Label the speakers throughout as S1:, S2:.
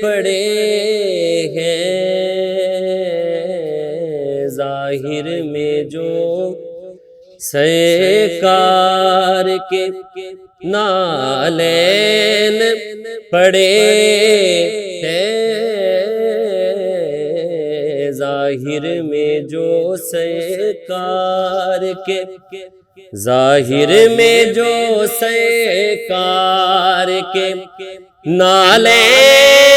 S1: پڑے ہیں، ظاہر میں جو سرکار کے نالین پڑے ہیں، ظاہر میں جو سرکار کے، ظاہر میں جو سرکار کے نالین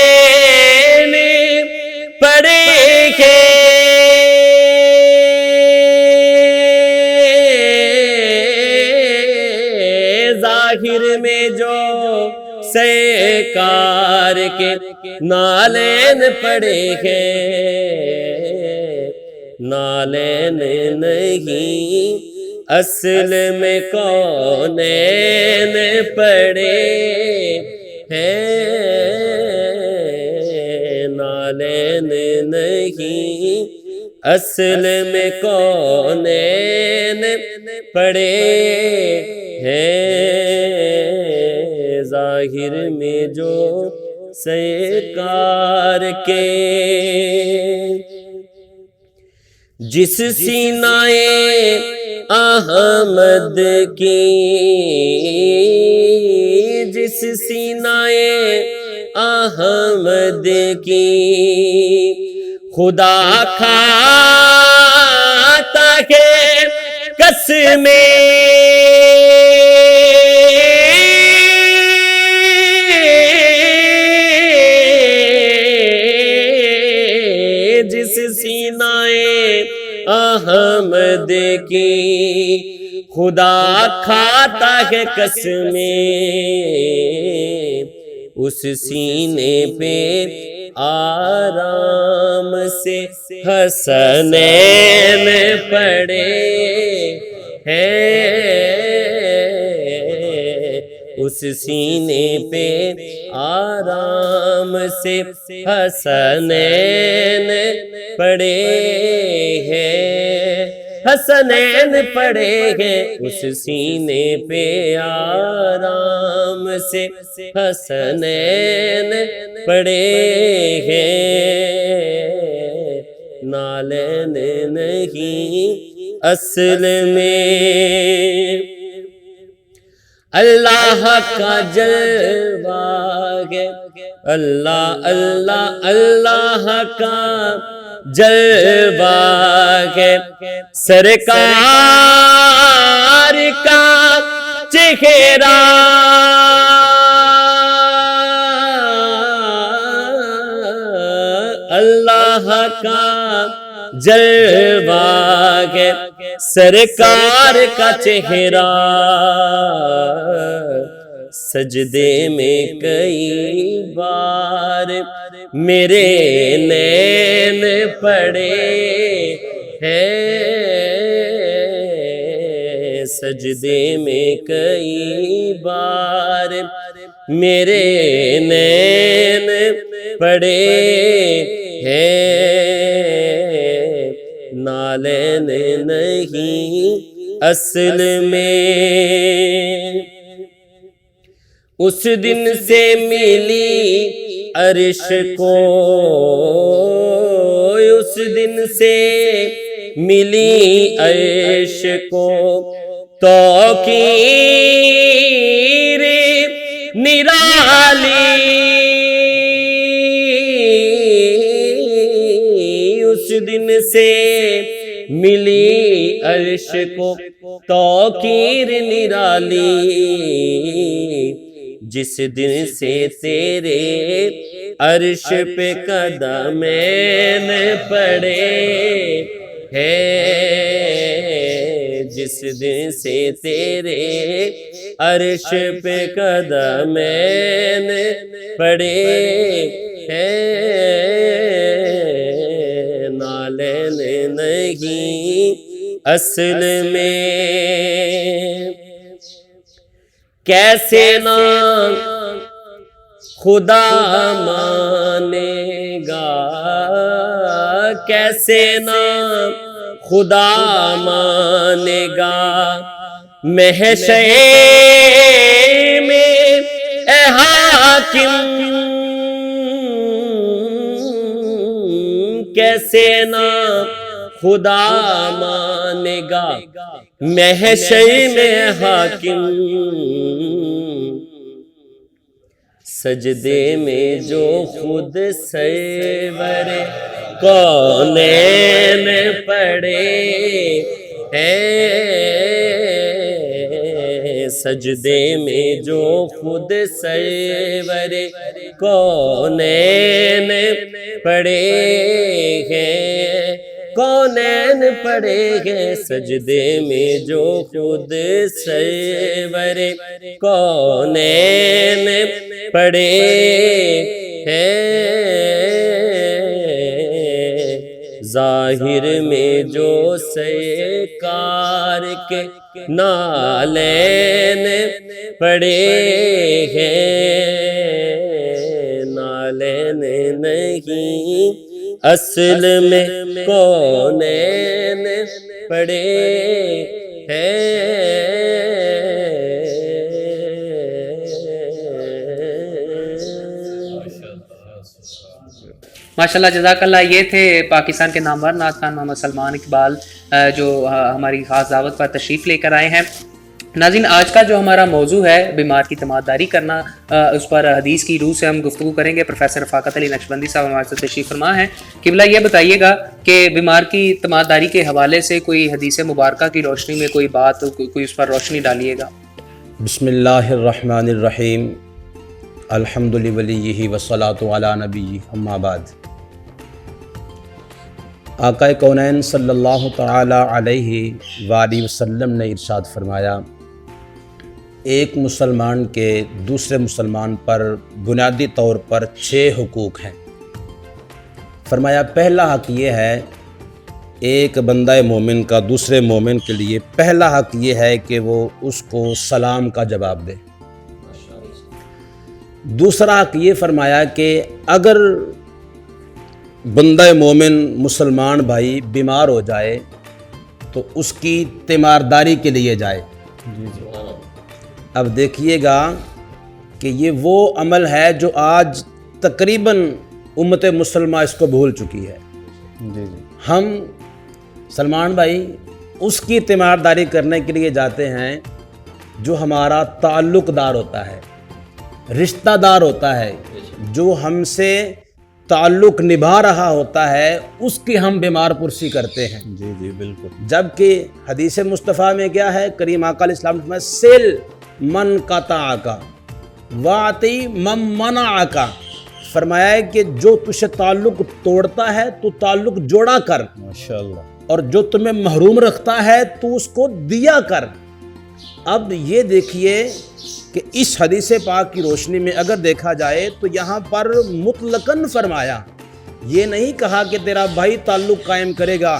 S1: پڑے ہیں، ظاہر میں جو سرکار کے نالین پڑے ہیں، نالین نہیں اصل میں کونین پڑے ہیں، نالین نہیں اصل میں کونین پڑے ہیں، ظاہر میں جو سرکار کے، جس سینہ احمد کی، جس سینہ احمد کی خدا کھاتا ہے قسمیں، جس سینہ احمد کی خدا کھاتا ہے قسمیں، اس سینے پہ آرام سے حسنین پڑے ہیں، اس سینے پہ آرام سے حسنین پڑے ہیں، حسنین پڑے ہیں، اس سینے پہ آرام سے حسنین پڑے ہیں، نالین نہیں اصل میں اللہ کا جلوہ ہے، اللہ اللہ اللہ کا جلوہ ہے، سرکار کا چہرہ اللہ کا جلوہ ہے، سرکار کا چہرہ، سجدے میں کئی بار میرے نین پڑے ہیں، سجدے میں کئی بار میرے نین پڑے ہیں، نالین نہیں اصل میں، اس دن سے ملی عرش کو، اس دن سے ملی عرش کو توقیر نرالی، اس دن سے ملی عرش کو توقیر نرالی، جس دن سے تیرے عرش پہ قدمین پڑے ہیں، جس دن سے تیرے عرش پہ قدمین پڑے ہیں، نالین نہیں اصل میں، کیسے نہ خدا مانے گا، کیسے نہ خدا مانے گا، محشر میں اے حاکم کیسے نہ خدا مانے گا محشر میں حاکم سجدے میں جو خود سرور کونین پڑے ہیں سجدے میں جو خود سرور کونین پڑے ہیں کونین پڑے ہیں سجدے میں جو خود سرور کونین پڑے ہیں ظاہر میں جو سرکار کے نالین پڑے ہیں نالین نہیں اصل میں کونین پڑے ہیں
S2: ماشاءاللہ جزاک اللہ. یہ تھے پاکستان کے نامور نعت خوان محمد سلمان اقبال جو ہماری خاص دعوت پر تشریف لے کر آئے ہیں. ناظرین آج کا جو ہمارا موضوع ہے بیمار کی تیمارداری کرنا، اس پر حدیث کی روح سے ہم گفتگو کریں گے. پروفیسر رفاقت علی نقشبندی صاحب ہمارے ساتھ تشریف فرما ہیں. قبلہ یہ بتائیے گا کہ بیمار کی تیمارداری کے حوالے سے کوئی حدیث مبارکہ کی روشنی میں کوئی بات، کوئی اس پر روشنی ڈالیے گا.
S3: بسم اللہ الرحمن الرحیم الحمد لولیہ والصلاۃ علی نبیہ اما بعد. آقا کونین صلی اللہ تعالی علیہ وآلہ وسلم نے ارشاد فرمایا ایک مسلمان کے دوسرے مسلمان پر بنیادی طور پر 6 حقوق ہیں. فرمایا پہلا حق یہ ہے، ایک بندہ مومن کا دوسرے مومن کے لیے پہلا حق یہ ہے کہ وہ اس کو سلام کا جواب دے. دوسرا حق یہ فرمایا کہ اگر بندہ مومن مسلمان بھائی بیمار ہو جائے تو اس کی تیمارداری کے لیے جائے. اب دیکھیے گا کہ یہ وہ عمل ہے جو آج تقریباً امت مسلمہ اس کو بھول چکی ہے. ہم سلمان بھائی اس کی تیمارداری کرنے کے لیے جاتے ہیں جو ہمارا تعلق دار ہوتا ہے، رشتہ دار ہوتا ہے، جو ہم سے تعلق نبھا رہا ہوتا ہے، اس کی ہم بیمار پرسی کرتے ہیں.
S1: جی بالکل.
S3: جبکہ حدیث مصطفیٰ میں کیا ہے؟ کریم آقا علیہ السلام نے سل من قطعک واعطی من منعک. فرمایا ہے کہ جو تجھے تعلق توڑتا ہے تو تعلق جوڑا کر،
S1: ماشاءاللہ،
S3: اور جو تمہیں محروم رکھتا ہے تو اس کو دیا کر. اب یہ دیکھیے کہ اس حدیث پاک کی روشنی میں اگر دیکھا جائے تو یہاں پر مطلقاً فرمایا، یہ نہیں کہا کہ تیرا بھائی تعلق قائم کرے گا،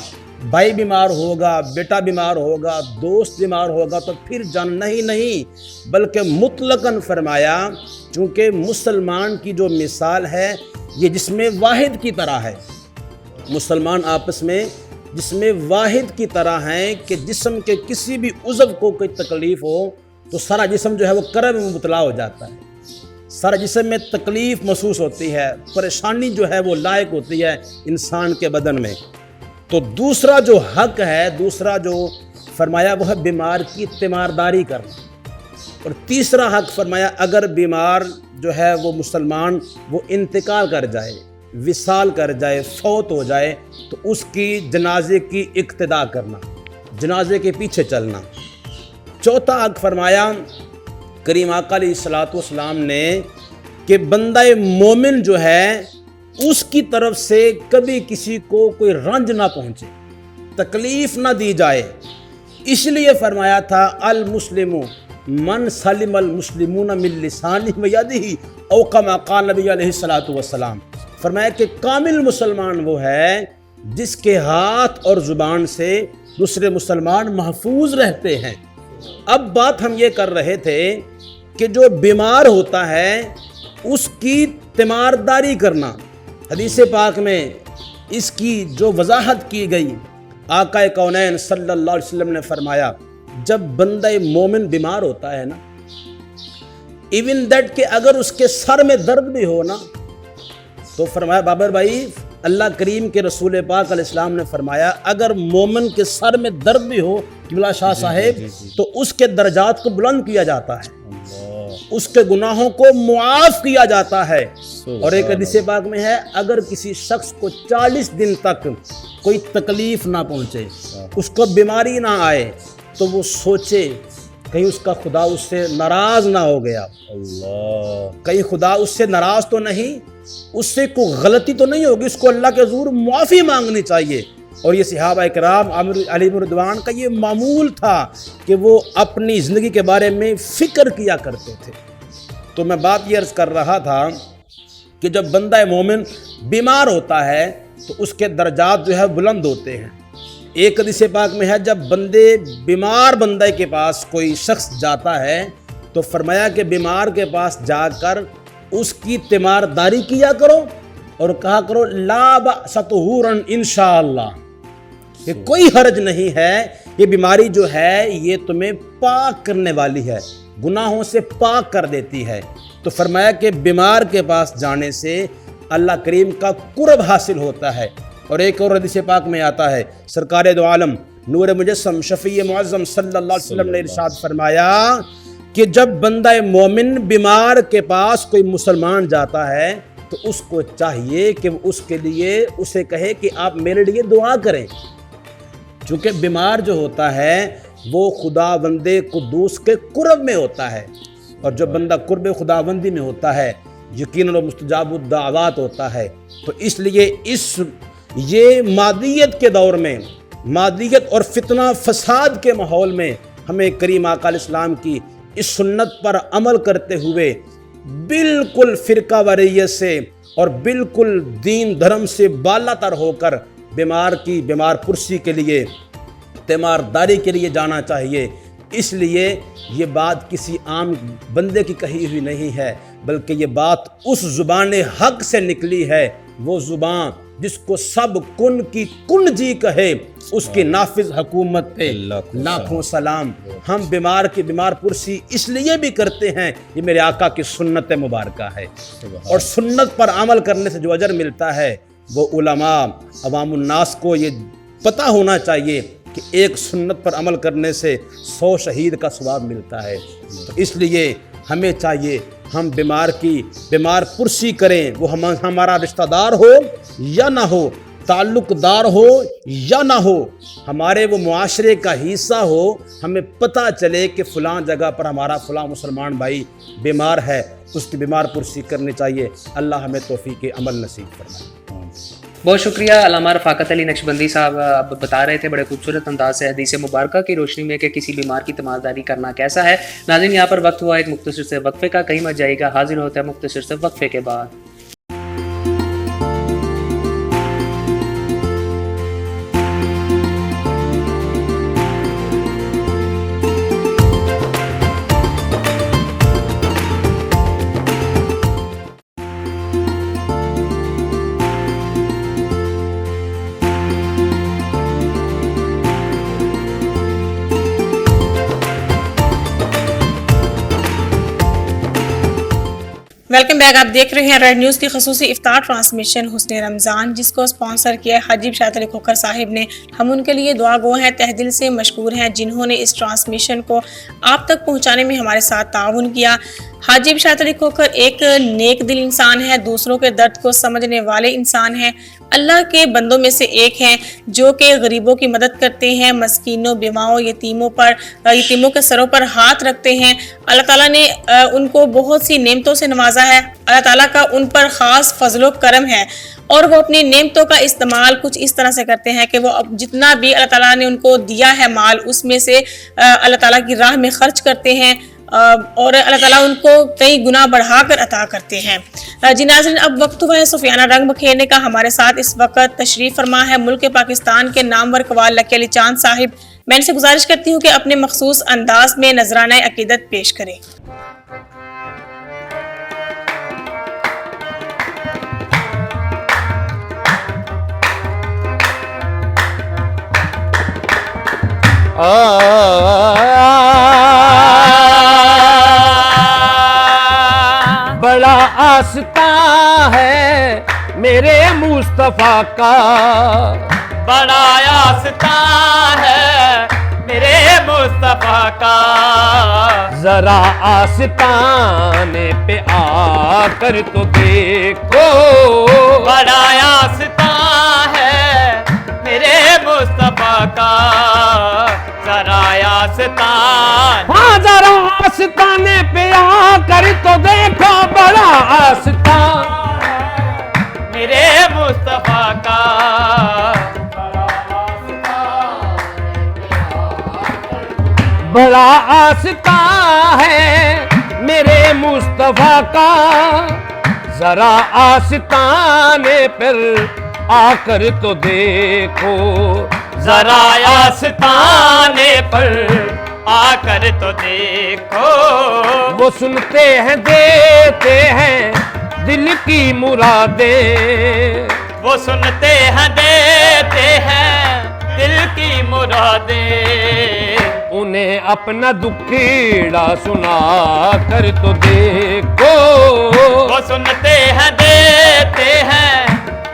S3: بھائی بیمار ہوگا، بیٹا بیمار ہوگا، دوست بیمار ہوگا تو پھر جاننا ہی نہیں، بلکہ مطلقاً فرمایا چونکہ مسلمان کی جو مثال ہے یہ جسم واحد کی طرح ہے. مسلمان آپس میں جسم واحد کی طرح ہیں کہ جسم کے کسی بھی عضو کو کوئی تکلیف ہو تو سارا جسم جو ہے وہ کرب میں مبتلا ہو جاتا ہے، سارا جسم میں تکلیف محسوس ہوتی ہے، پریشانی جو ہے وہ لائق ہوتی ہے انسان کے بدن میں. تو دوسرا جو حق ہے، دوسرا جو فرمایا وہ ہے بیمار کی تیمارداری کرنا. اور تیسرا حق فرمایا اگر بیمار جو ہے وہ مسلمان وہ انتقال کر جائے، وصال کر جائے، فوت ہو جائے تو اس کی جنازے کی اقتداء کرنا، جنازے کے پیچھے چلنا. چوتھا حق فرمایا کریم آقا علیہ الصلوۃ والسلام نے کہ بندہ مومن جو ہے اس کی طرف سے کبھی کسی کو کوئی رنج نہ پہنچے، تکلیف نہ دی جائے. اس لیے فرمایا تھا المسلم من سلم المسلمون من لسانہ و یدہ او کما قال نبی علیہ الصلوۃ والسلام. فرمایا کہ کامل مسلمان وہ ہے جس کے ہاتھ اور زبان سے دوسرے مسلمان محفوظ رہتے ہیں. اب بات ہم یہ کر رہے تھے کہ جو بیمار ہوتا ہے اس کی تیمارداری کرنا، حدیث پاک میں اس کی جو وضاحت کی گئی، آقا کونین صلی اللہ علیہ وسلم نے فرمایا جب بندہ مومن بیمار ہوتا ہے نا، ایون دیٹ کہ اگر اس کے سر میں درد بھی ہو نا تو فرمایا بابر بھائی اللہ کریم کے رسول پاک علیہ السلام نے فرمایا اگر مومن کے سر میں درد بھی ہو قبلہ شاہ صاحب تو اس کے درجات کو بلند کیا جاتا ہے، اس کے گناہوں کو معاف کیا جاتا ہے۔ اور ایک حدیث پاک میں ہے اگر کسی شخص کو 40 دن تک کوئی تکلیف نہ پہنچے، اس کو بیماری نہ آئے، تو وہ سوچے کہیں اس کا خدا اس سے ناراض نہ ہو گیا، کہیں خدا اس سے ناراض تو نہیں، اس سے کوئی غلطی تو نہیں ہوگی، اس کو اللہ کے حضور معافی مانگنی چاہیے۔ اور یہ صحابہ کرام علیہم رضوان کا یہ معمول تھا کہ وہ اپنی زندگی کے بارے میں فکر کیا کرتے تھے۔ تو میں بات یہ عرض کر رہا تھا کہ جب بندہ مومن بیمار ہوتا ہے تو اس کے درجات جو ہے بلند ہوتے ہیں۔ ایک حدیث پاک میں ہے جب بیمار بندے کے پاس کوئی شخص جاتا ہے تو فرمایا کہ بیمار کے پاس جا کر اس کی تیمارداری کیا کرو اور کہا کرو لا بأس طہورا انشاءاللہ، کہ کوئی حرج نہیں ہے، یہ بیماری جو ہے یہ تمہیں پاک کرنے والی ہے، گناہوں سے پاک کر دیتی ہے۔ تو فرمایا کہ بیمار کے پاس جانے سے اللہ کریم کا قرب حاصل ہوتا ہے۔ اور ایک اور حدیث پاک میں آتا ہے سرکار دو عالم نور مجسم شفیع معظم صلی اللہ علیہ وسلم نے ارشاد فرمایا کہ جب بندہ مومن بیمار کے پاس کوئی مسلمان جاتا ہے تو اس کو چاہیے کہ وہ اس کے لیے اسے کہے کہ آپ میرے لیے دعا کریں، چونکہ بیمار جو ہوتا ہے وہ خداوند قدوس کے قرب میں ہوتا ہے، اور جو بندہ قرب خداوندی میں ہوتا ہے یقیناً وہ مستجاب الدعوات ہوتا ہے۔ تو اس لیے یہ مادیت کے دور میں، مادیت اور فتنہ فساد کے ماحول میں ہمیں کریم آقا علیہ السلام کی اس سنت پر عمل کرتے ہوئے بالکل فرقہ واریت سے اور بالکل دین دھرم سے بالا تر ہو کر بیمار پرسی کے لیے، تیمارداری کے لیے جانا چاہیے۔ اس لیے یہ بات کسی عام بندے کی کہی ہوئی نہیں ہے، بلکہ یہ بات اس زبان حق سے نکلی ہے، وہ زبان جس کو سب کن کی کن جی کہے، اس کی نافذ حکومت پہ لاکھوں سلام۔ ہم بیمار پرسی اس لیے بھی کرتے ہیں، یہ میرے آقا کی سنت مبارکہ ہے، اور سنت پر عمل کرنے سے جو اجر ملتا ہے وہ علماء عوام الناس کو یہ پتہ ہونا چاہیے کہ ایک سنت پر عمل کرنے سے 100 شہید کا ثواب ملتا ہے۔ تو اس لیے ہمیں چاہیے ہم بیمار پرسی کریں، وہ ہمارا رشتہ دار ہو یا نہ ہو، تعلق دار ہو یا نہ ہو، ہمارے وہ معاشرے کا حصہ ہو، ہمیں پتہ چلے کہ فلاں جگہ پر ہمارا فلاں مسلمان بھائی بیمار ہے، اس کی بیمار پرسی کرنی چاہیے۔ اللہ ہمیں توفیق عمل نصیب فرمائے۔
S2: بہت شکریہ علامہ رفاقت علی نقشبندی صاحب، آپ بتا رہے تھے بڑے خوبصورت انداز سے حدیث مبارکہ کی روشنی میں کہ کسی بیمار کی تیمارداری کرنا کیسا ہے۔ ناظرین یہاں پر وقت ہوا ایک مختصر سے وقفے کا، کہیں مت جائے گا، حاضر ہوتا ہے مختصر سے وقفے کے بعد۔
S4: ویلکم بیک، آپ دیکھ رہے ہیں ریڈ نیوز کی خصوصی افطار ٹرانسمیشن حسن رمضان، جس کو اسپانسر کیا حاجی اشرت علی کھوکھر صاحب نے۔ ہم ان کے لیے دعا گو ہیں، تہ دل سے مشکور ہیں جنہوں نے اس ٹرانسمیشن کو آپ تک پہنچانے میں ہمارے ساتھ تعاون کیا۔ حاجی اشرت علی کھوکھر ایک نیک دل انسان ہے، دوسروں کے درد کو سمجھنے والے انسان ہیں، اللہ کے بندوں میں سے ایک ہیں جو کہ غریبوں کی مدد کرتے ہیں، مسکینوں، بیواؤں، یتیموں کے سروں پر ہاتھ رکھتے ہیں۔ اللہ تعالیٰ نے ان کو بہت سی نعمتوں سے نوازا ہے، اللہ تعالیٰ کا ان پر خاص فضل و کرم ہے، اور وہ اپنی نعمتوں کا استعمال کچھ اس طرح سے کرتے ہیں کہ وہ جتنا بھی اللہ تعالیٰ نے ان کو دیا ہے مال، اس میں سے اللہ تعالیٰ کی راہ میں خرچ کرتے ہیں، اور اللہ تعالیٰ ان کو کئی گنا بڑھا کر عطا کرتے ہیں۔ جی ناظرین، اب وقت ہوا ہے سفیانہ رنگ بکھیرنے کا۔ ہمارے ساتھ اس وقت تشریف فرما ہے ملک پاکستان کے نامور قوال لکی علی چاند صاحب۔ میں ان سے گزارش کرتی ہوں کہ اپنے مخصوص انداز میں نذرانہ عقیدت پیش کریں۔
S5: بڑا آستہ ہے
S1: میرے مصطفیٰ کا
S5: بڑا آستہ ہے میرے مصطفیٰ کا
S1: ذرا آستانے پہ آ کر تو دیکھو
S5: بڑا آستہ ہے میرے مصطفیٰ کا ذرا آستان
S1: ہاں ذرا آستانے پہ آ کر تو دیکھو بڑا آستان
S5: میرے مصطفیٰ کا
S1: بڑا آستان ہے میرے مصطفیٰ کا ذرا آستانے پر آ کر تو دیکھو
S5: ذرا آستانے پر آ کر تو دیکھو
S1: وہ سنتے ہیں دیتے ہیں دل کی مرادیں
S5: وہ سنتے ہیں دیتے ہیں دل کی مرادیں
S1: انہیں اپنا دکھیڑا سنا کر تو دیکھو
S5: وہ سنتے ہیں دیتے ہیں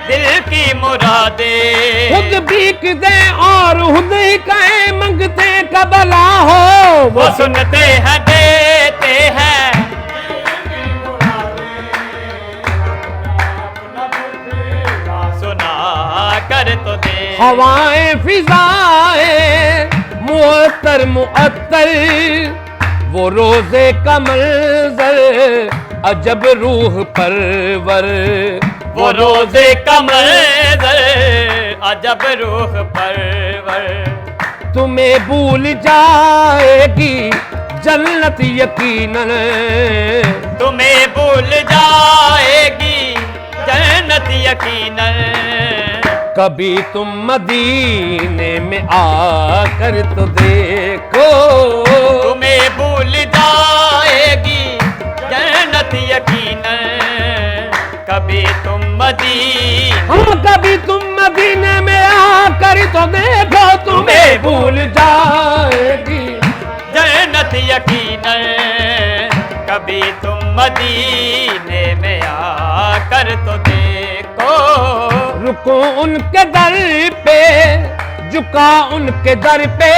S5: دل کی مرادیں
S1: خود بھیک دیں اور خود ہی کہیں منگتے کا بھلا ہو
S5: وہ سنتے ہیں دیتے ہیں سنا کر تو دے
S1: ہوائیں فضائیں معطر معطر وہ روزے کا منظر عجب روح پرور
S5: وہ روزے کا منظر عجب روح پرور
S1: تمہیں بھول جائے گی جنت یقیناً
S5: تمہیں بھول جائے گی جنت یقیناً
S1: کبھی تم مدینے میں آ کر تو دیکھو
S5: تمہیں بھول جائے گی جنت یقیناً کبھی تم
S1: کبھی تم مدینے میں آ کر تو دیکھو تمہیں بھول جائے گی
S5: جنت یقیناً کبھی تم مدینے میں آ کر تو دیکھو
S1: رکو ان کے در پہ جھکا ان کے در پہ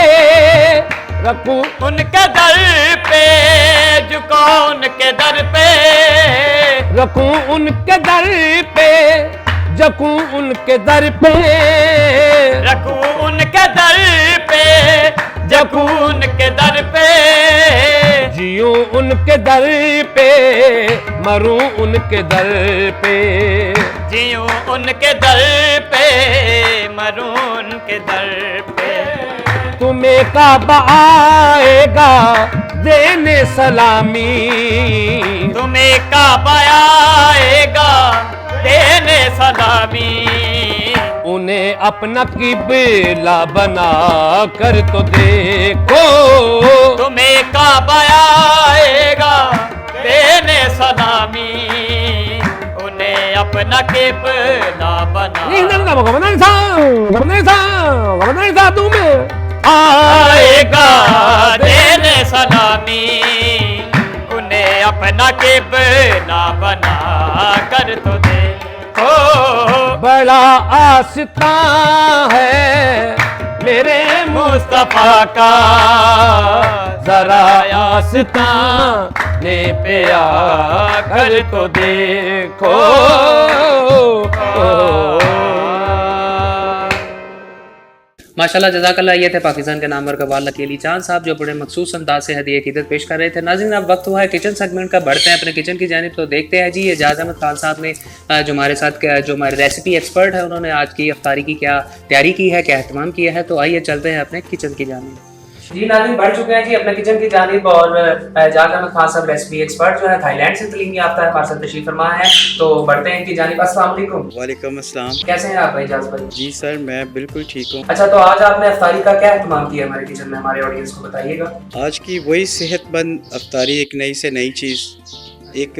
S1: رکو
S5: ان کے در پہ جھکو ان کے در پہ
S1: رکو ان کے در پہ جکو ان کے در پہ
S5: رکھو ان کے در پہ جکو ان کے در پہ
S1: جیوں ان کے در پہ مروں ان کے در پہ
S5: جیوں ان کے در پہ مروں ان کے در پہ
S1: تمہیں کعبہ آئے گا دینے سلامی
S5: تمہیں کعبہ آئے گا دینے سلامی
S1: انہیں اپنا قبلہ بنا کر تو دیکھو
S5: تمہیں کعبہ آئے گا دینے سلامی انہیں اپنا قبلہ بنا آئے گا دینے سلامی انہیں اپنا قبلہ بنا کر تو دیکھو
S1: بڑا آستان ہے میرے
S5: مصطفیٰ کا
S1: ذرا آستانے پہ آ کر تو دیکھو
S2: ماشاءاللہ جزاک اللہ. یہ تھے پاکستان کے نامور قوال اکیلی چاند صاحب جو بڑے مخصوص انداز سے ہدیہ عقیدت پیش کر رہے تھے. ناظرین اب وقت ہوا ہے کچن سیگمنٹ کا. بڑھتے ہیں اپنے کچن کی جانب تو دیکھتے ہیں جی اعجاز احمد خان صاحب نے جو ہمارے ساتھ جو ہمارے ریسیپی ایکسپرٹ ہے انہوں نے آج کی افطاری کی کیا تیاری کی ہے, کیا اہتمام کیا ہے. تو آئیے چلتے ہیں اپنے کچن کی جانب. جی ناظرین بڑھ چکے ہیں جی اپنے کچن کی جانب اور اعجاز احمد خان صاحب ریسیپی ایکسپرٹ جو ہے تھائی لینڈ سے تعلیم یافتہ ہے, ہمارے ساتھ تشریف فرما ہے. تو بڑھتے ہیں ان کی جانب. السلام علیکم.
S6: وعلیکم السلام.
S2: کیسے ہیں آپ اعجاز بھائی؟
S6: جی سر میں بالکل ٹھیک ہوں.
S2: اچھا تو آج آپ نے افطاری کا کیا اہتمام کیا ہمارے کچن میں, ہمارے آڈینس کو بتائیے گا.
S6: آج کی وہی صحت مند افطاری, ایک نئی سے نئی چیز, ایک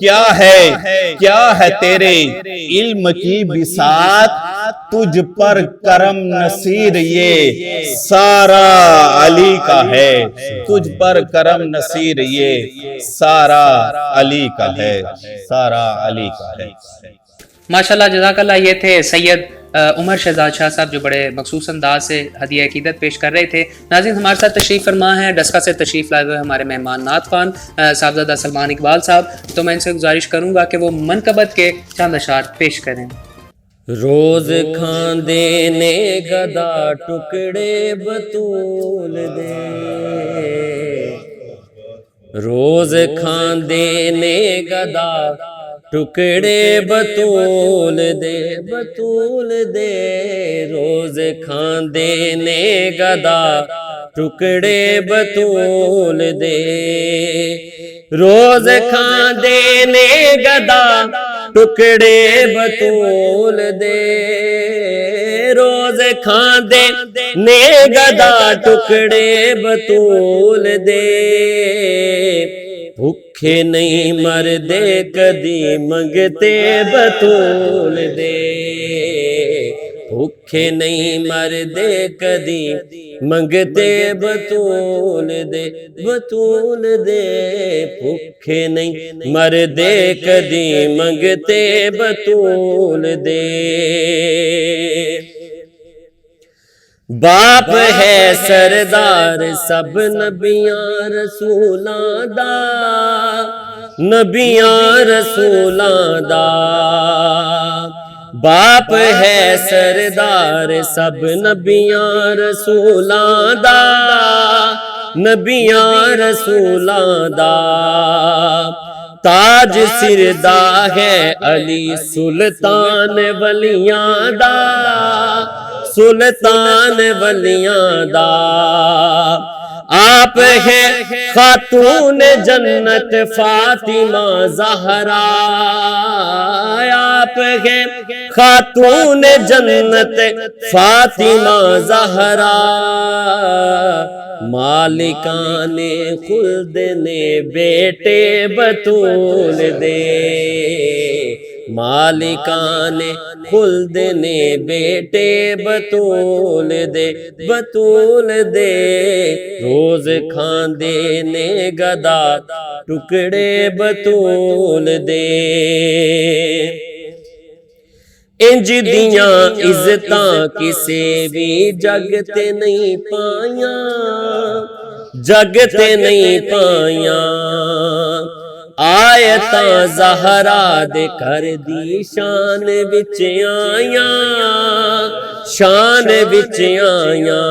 S3: کیا ہے تیرے علم کی بساط، تجھ پر کرم نصیر یہ سارا علی کا ہے، تجھ پر کرم نصیر یہ سارا علی کا ہے، سارا علی کا ہے۔
S2: ماشاءاللہ، جزاک اللہ۔ یہ تھے سید عمر شہزاد شاہ صاحب جو بڑے مخصوص انداز سے ہدیہ عقیدت پیش کر رہے تھے۔ ناظرین، ہمارے ساتھ تشریف فرما ہے ڈسکا سے تشریف لائے ہوئے ہمارے مہمان نعت خوان صاحبزادہ سلمان اقبال صاحب، تو میں ان سے گزارش کروں گا کہ وہ منقبت کے چند اشعار پیش کریں۔
S1: روز کھاندے نے گدا ٹکڑے بطول دے، روز کھاندے نے گدا ٹکڑے بطول دے، بطول دے، روز کھاندے نے گدا ٹکڑے بطول دے، روز کھاندے نے گدا ٹکڑے بطول دے، روز کھاندے نے گدا ٹکڑے بطول دے، بھوکے نہیں مردے کدی منگتے بطول دے، بھوکے نہیں مردے کدی منگتے بطول دے، بطول دے، بھوکے نہیں مردے کدی منگتے بطول دے، باپ ہے سردار سب نبیاں رسولاں دا، نبیاں رسولاں دا، باپ ہے سردار سب نبیاں رسولاں دا، نبیاں رسولاں دا، تاج سر دا ہے علی سلطان ولیاں دا، سلطان ولیاں دا، آپ ہے خاتون جنت فاطمہ زہرا، آپ ہے خاتون جنت فاطمہ زہرا، مالکان خلد نے بیٹے بطول دے، مالکان خلد نے بیٹے بطول دے، بطول دے، روز کھاندے نے گدا ٹکڑے بطول دے، انج دیاں عزتاں کسے بھی جگ تے نہیں پائیاں، جگ تے نہیں پائیاں، آیتاں زہرا دے کر دی شان وچ آیاں، شان وچ آیاں،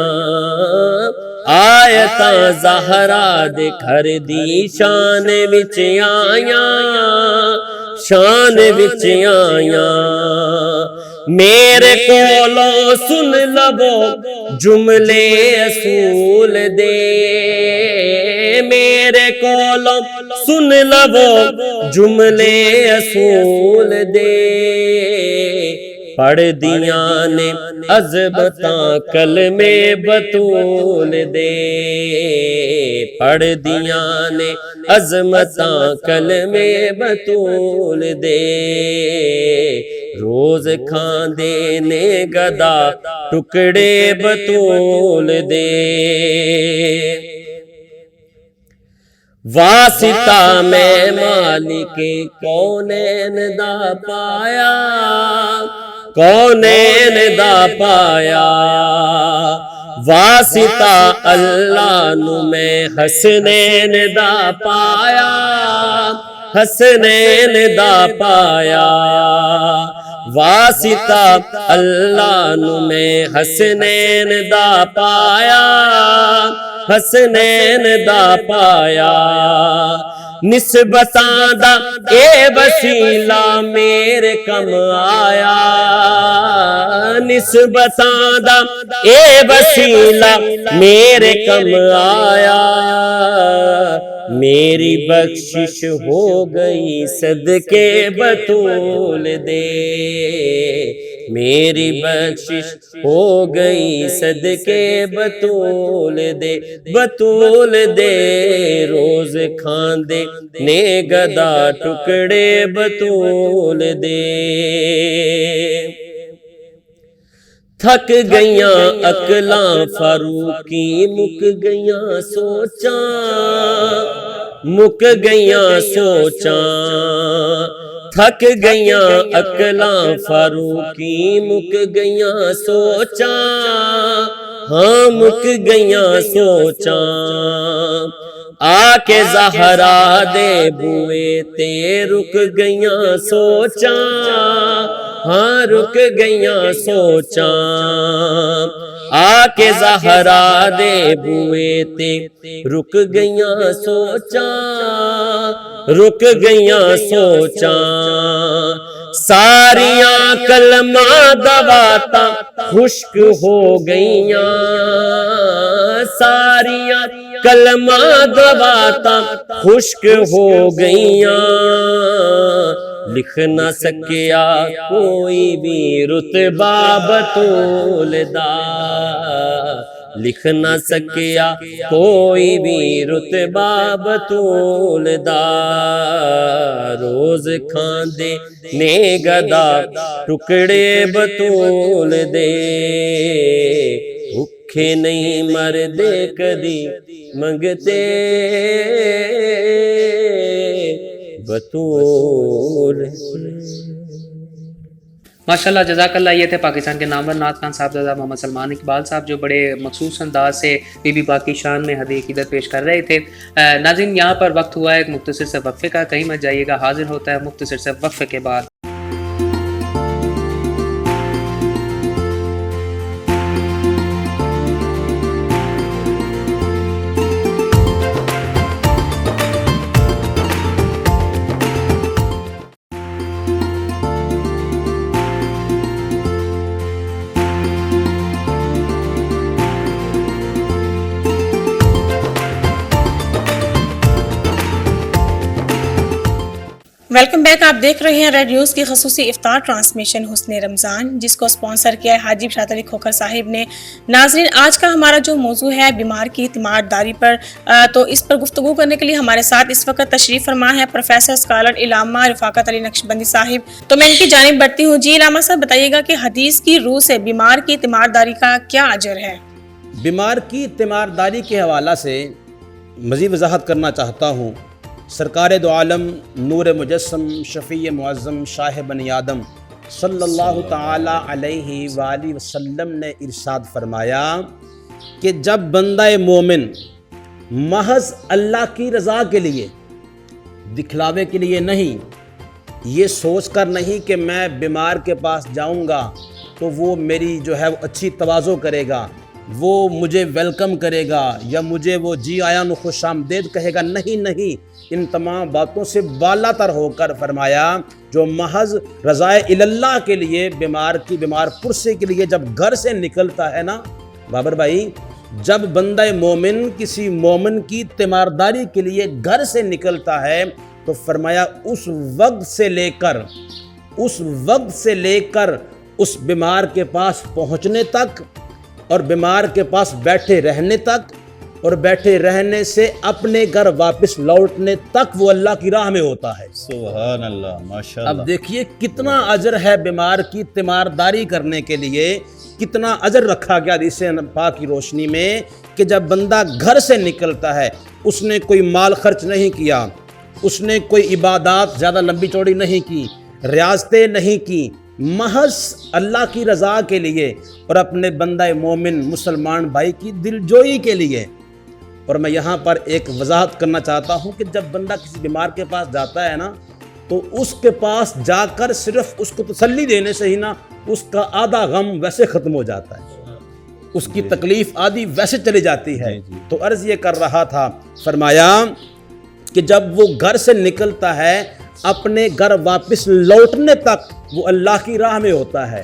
S1: آیتاں زہرا دے کر دی شان وچ آیاں، شان وچ آیاں، میرے کولوں سن لو جملے اصول دے، میرے کولوں سن لو جملے اصول دے، پڑھ دیاں نے عظمتاں کلمے بطول دے، پڑھ دیاں نے عظمتاں کلمے بطول دے، روز کھاندے نے گدا ٹکڑے بطول دے، واسطہ میں مالک کونین دا پایا، کونین دا پایا، واسطہ اللہ نو میں حسنین دا پایا، حسنین دا پایا، واسطہ اللہ نو میں حسنین دا پایا، حسنین دا پایا، نسبتاں دا اے وسیلہ میرے کم آیا، نسبتاں دا اے وسیلہ میرے کم آیا، میری بخشش ہو گئی صدقے بطول دے،
S7: میری بخشش ہو گئی صدقے بطول دے، بطول دے روز کھاندے نے گدا ٹکڑے بطول دے، تھک گئیاں عقلاں فاروقی مک گئیاں سوچاں، مک گئیاں سوچاں، تھک گئیاں عقلاں فاروقی مک گئیاں سوچاں، ہاں مک گئیاں سوچاں، آ کے زہرا دے بوئے تے رک گئیاں سوچاں، ہاں رک گئیاں سوچاں، آ کے زہرا دے بوئے تے رک گئیاں سوچاں، رک گئیاں سوچاں، ساریاں کلمہ دواتاں خشک ہو گئیاں، ساریاں کلمہ دواتاں خشک ہو گئیاں، لکھ نہ سکیا کوئی بھی رتبہ بطول دا، لکھ نہ سکیا کوئی بھی رتبہ بطول دا، روز کھاندے نے گدا ٹکڑے بطول دے، بھوکے نہیں مردے کدی منگتے بطول۔
S2: ماشاءاللہ جزاک اللہ، یہ تھے پاکستان کے نامور نعت خوان صاحبزادہ محمد سلمان اقبال صاحب جو بڑے مخصوص انداز سے بی بی پاک کی شان میں ہدیہ عقیدت پیش کر رہے تھے۔ ناظرین یہاں پر وقت ہوا ہے ایک مختصر سے وقفے کا، کہیں مت جائیے گا، حاضر ہوتا ہے مختصر سے وقفے کے بعد۔
S4: ویلکم بیک، آپ دیکھ رہے ہیں ریڈ نیوز کی خصوصی افطار ٹرانسمیشن حسن رمضان، جس کو اسپانسر کیا ہے حاجی اشرت علی کھوکھر صاحب نے۔ ناظرین آج کا ہمارا جو موضوع ہے بیمار کی تیمارداری پر، تو اس پر گفتگو کرنے کے لیے ہمارے ساتھ اس وقت تشریف فرما ہے پروفیسر اسکالر علامہ رفاقت علی نقشبندی صاحب۔ تو میں ان کی جانب بڑھتی ہوں۔ جی علامہ صاحب بتائیے گا کہ حدیث کی روح سے بیمار کی تیمارداری کا کیا اجر ہے؟
S3: بیمار کی تیمارداری کے حوالہ سے مزید وضاحت کرنا چاہتا ہوں۔ سرکار دو عالم نور مجسم شفیع معظم شاہ بنی آدم صلی اللہ تعالی علیہ وآلہ وسلم نے ارشاد فرمایا کہ جب بندہ مومن محض اللہ کی رضا کے لیے، دکھلاوے کے لیے نہیں، یہ سوچ کر نہیں کہ میں بیمار کے پاس جاؤں گا تو وہ میری جو ہے وہ اچھی تواضع کرے گا، وہ مجھے ویلکم کرے گا، یا مجھے وہ جی آیا نو خوش آمدید کہے گا، نہیں، ان تمام باتوں سے بالا تر ہو کر فرمایا جو محض رضائے اللہ کے لیے بیمار پرسے کے لیے جب گھر سے نکلتا ہے نا بابر بھائی، جب بندہ مومن کسی مومن کی تیمارداری کے لیے گھر سے نکلتا ہے تو فرمایا اس وقت سے لے کر اس بیمار کے پاس پہنچنے تک اور بیمار کے پاس بیٹھے رہنے تک اور بیٹھے رہنے سے اپنے گھر واپس لوٹنے تک وہ اللہ کی راہ میں ہوتا ہے۔
S8: سبحان اللہ، ماشاءاللہ۔
S3: اب دیکھیے کتنا اجر ہے بیمار کی تیمارداری کرنے کے لیے، کتنا اجر رکھا گیا حدیث پاک کی روشنی میں کہ جب بندہ گھر سے نکلتا ہے، اس نے کوئی مال خرچ نہیں کیا، اس نے کوئی عبادات زیادہ لمبی چوڑی نہیں کی، ریاضتیں نہیں کی، محض اللہ کی رضا کے لیے اور اپنے بندہ مومن مسلمان بھائی کی دلجوئی کے لیے۔ اور میں یہاں پر ایک وضاحت کرنا چاہتا ہوں کہ جب بندہ کسی بیمار کے پاس جاتا ہے نا تو اس کے پاس جا کر صرف اس کو تسلی دینے سے ہی نا اس کا آدھا غم ویسے ختم ہو جاتا ہے، اس کی تکلیف آدھی ویسے چلی جاتی ہے۔ تو عرض یہ کر رہا تھا، فرمایا کہ جب وہ گھر سے نکلتا ہے اپنے گھر واپس لوٹنے تک وہ اللہ کی راہ میں ہوتا ہے۔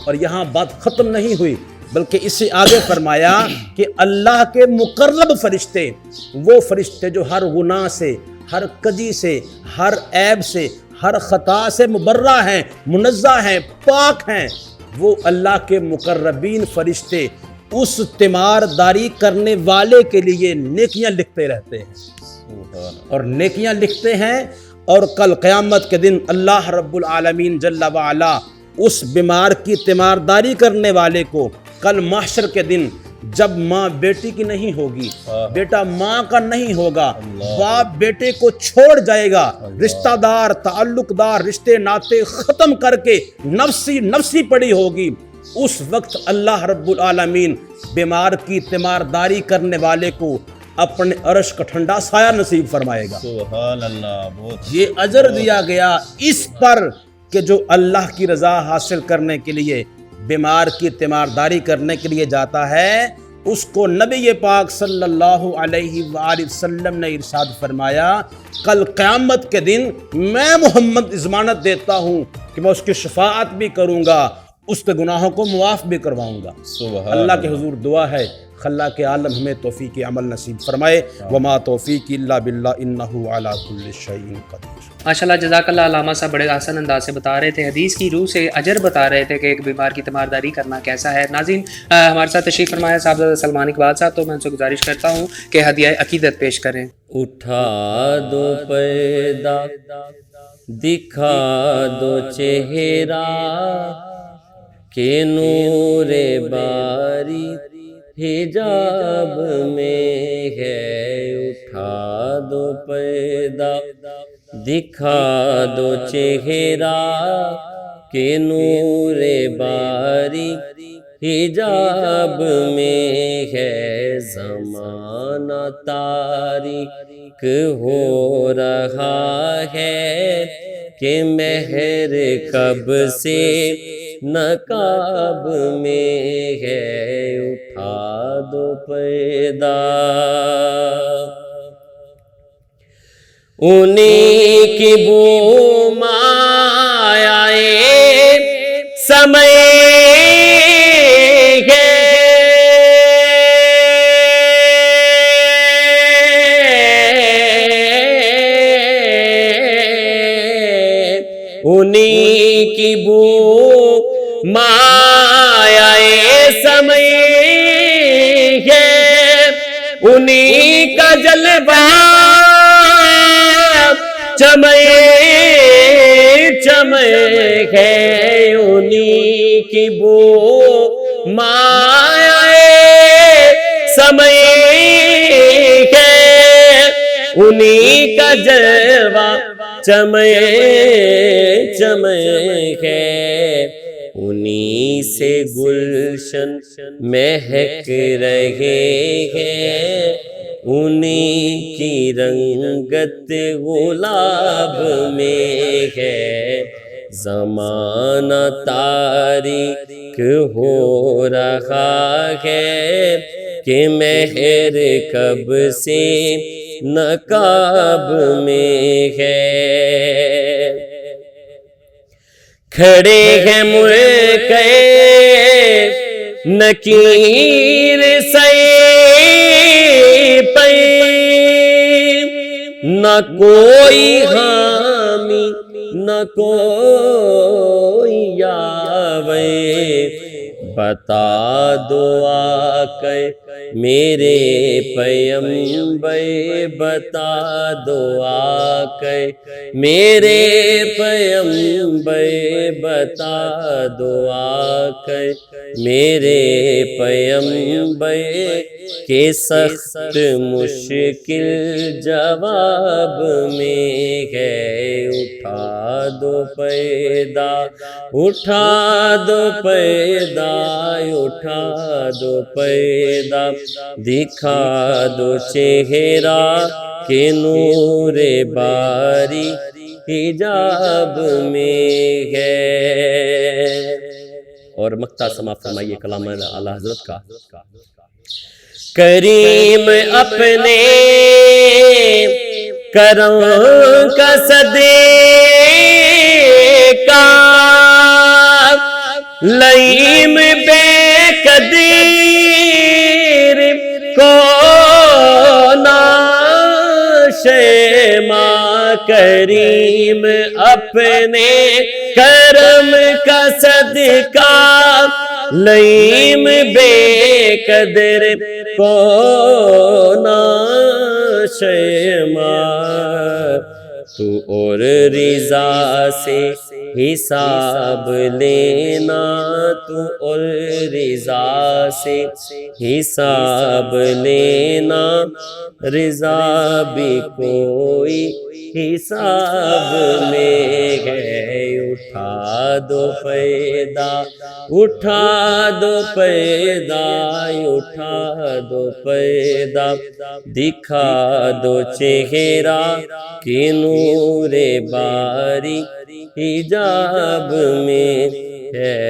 S3: اور یہاں بات ختم نہیں ہوئی بلکہ اس سے آگے فرمایا کہ اللہ کے مقرب فرشتے، وہ فرشتے جو ہر گناہ سے، ہر کجی سے، ہر عیب سے، ہر خطا سے مبرہ ہیں، منزہ ہیں، پاک ہیں، وہ اللہ کے مقربین فرشتے اس تیمارداری کرنے والے کے لیے نیکیاں لکھتے رہتے ہیں اور نیکیاں لکھتے ہیں، اور کل قیامت کے دن اللہ رب العالمین جل وعلا اس بیمار کی تیمارداری کرنے والے کو کل محشر کے دن جب ماں بیٹی کی نہیں ہوگی، بیٹا ماں کا نہیں ہوگا، باپ بیٹے کو چھوڑ جائے گا، رشتہ دار تعلق دار رشتے ناتے ختم کر کے نفسی نفسی پڑی ہوگی، اس وقت اللہ رب العالمین بیمار کی تیمارداری کرنے والے کو اپنے عرش کا ٹھنڈا سایہ نصیب فرمائے گا۔
S8: سبحان اللہ، بہت
S3: یہ اجر دیا گیا اس پر کہ جو اللہ کی رضا حاصل کرنے کے لیے بیمار کی تیمارداری کرنے کے لیے جاتا ہے، اس کو نبی پاک صلی اللہ علیہ وآلہ وسلم نے ارشاد فرمایا، کل قیامت کے دن میں محمد ضمانت دیتا ہوں کہ میں اس کی شفاعت بھی کروں گا، اس کے گناہوں کو معاف بھی کرواؤں گا۔
S8: سبحان
S3: اللہ کے حضور دعا ہے خلا کے عالم ہمیں توفیق عمل نصیب فرمائے، وما توفیق الا باللہ انہ علی کل شیء قدیر۔
S2: ماشاءاللہ، جزاک اللہ۔ علامہ صاحب بڑے آسان انداز سے بتا رہے تھے، حدیث کی روح سے اجر بتا رہے تھے کہ ایک بیمار کی تیمارداری کرنا کیسا ہے۔ ناظرین، ہمارے ساتھ تشریف فرمایا صاحبزادہ سلمان اقبال صاحب، تو میں ان سے گزارش کرتا ہوں کہ ہدیہ عقیدت پیش کریں۔
S7: اٹھا دو پردہ، دکھا دو چہرہ، کہ نور باری حجاب میں ہے۔ اٹھا دو پردہ، دکھا دو چہرہ، کہ نور باری حجاب میں ہے۔ زمانہ تاریک ہو رہا ہے، کہ مہر کب سے نقاب میں ہے۔ اٹھا دو پردہ، انہیں کی بو مایائے سمے ہے، انہیں کی بو مایائے سمے ہے، انہیں کا جلوہ چمے چمے ہے، انہیں کی بو مایائے سمے ہے، انہیں کا جلوہ چمے چمے ہے، انہیں سے گلشن مہک رہے ہیں، انہیں کی رنگت گلاب میں ہے۔ زمانہ تاریک ہو رہا ہے، کہ مہر کب سے نقاب میں ہے۔ کھڑے ہیں ملک نکیر سے پہ، نہ کوئی حامی نہ کوئی یاوے۔ بتا دو آقا میرے پیمبر، بتا دو آقا میرے پیمبر، بتا دو آقا میرے پیمبر، کہ سخت مشکل جواب میں ہے۔ اٹھا دو پردہ، اٹھا دو پردہ، اٹھا دو پردہ، دکھا دو چہرہ، کہ نور باری حجاب میں ہے۔ اور مقطع سماعت فرمائیے کلام اعلی حضرت کا۔ کریم اپنے کرم کا صدقہ، لئیم بے قدیر کو ناشیما، کریم اپنے کرم کا صدقہ، لئیم بے قدر کو ناشیما تو اور رضا سے حساب لینا تو اور رضا سے حساب لینا رضا بھی کوئی حساب میں ہے اٹھا دو پیدا اٹھا دو پیدا اٹھا دو پیدا دکھا دو چہرہ کہ نور باری حجاب میں ہے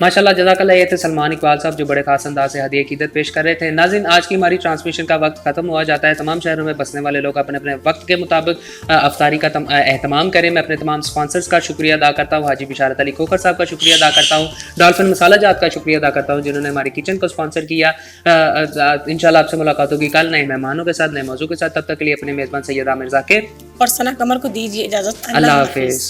S2: ماشاءاللہ جزاک اللہ. یہ تھے سلمان اقبال صاحب جو بڑے خاص انداز سے ہدیہ عقیدت پیش کر رہے تھے. ناظرین آج کی ہماری ٹرانسمیشن کا وقت ختم ہوا جاتا ہے. تمام شہروں میں بسنے والے لوگ اپنے اپنے وقت کے مطابق افطاری کا اہتمام کریں. میں اپنے تمام سپانسرز کا شکریہ ادا کرتا ہوں. حاجی بشارت علی کھوکھر صاحب کا شکریہ ادا کرتا ہوں. ڈالفن مسالہ جات کا شکریہ ادا کرتا ہوں جنہوں نے ہماری کچن کو سپانسر کیا. انشاءاللہ آپ سے ملاقات ہوگی کل نئے مہمانوں کے ساتھ نئے موضوع کے ساتھ. تب تک کے لیے اپنے میزبان سید عامر ذاکر
S4: اور ثنا قمر کو دیجیے اجازت.
S2: اللہ حافظ.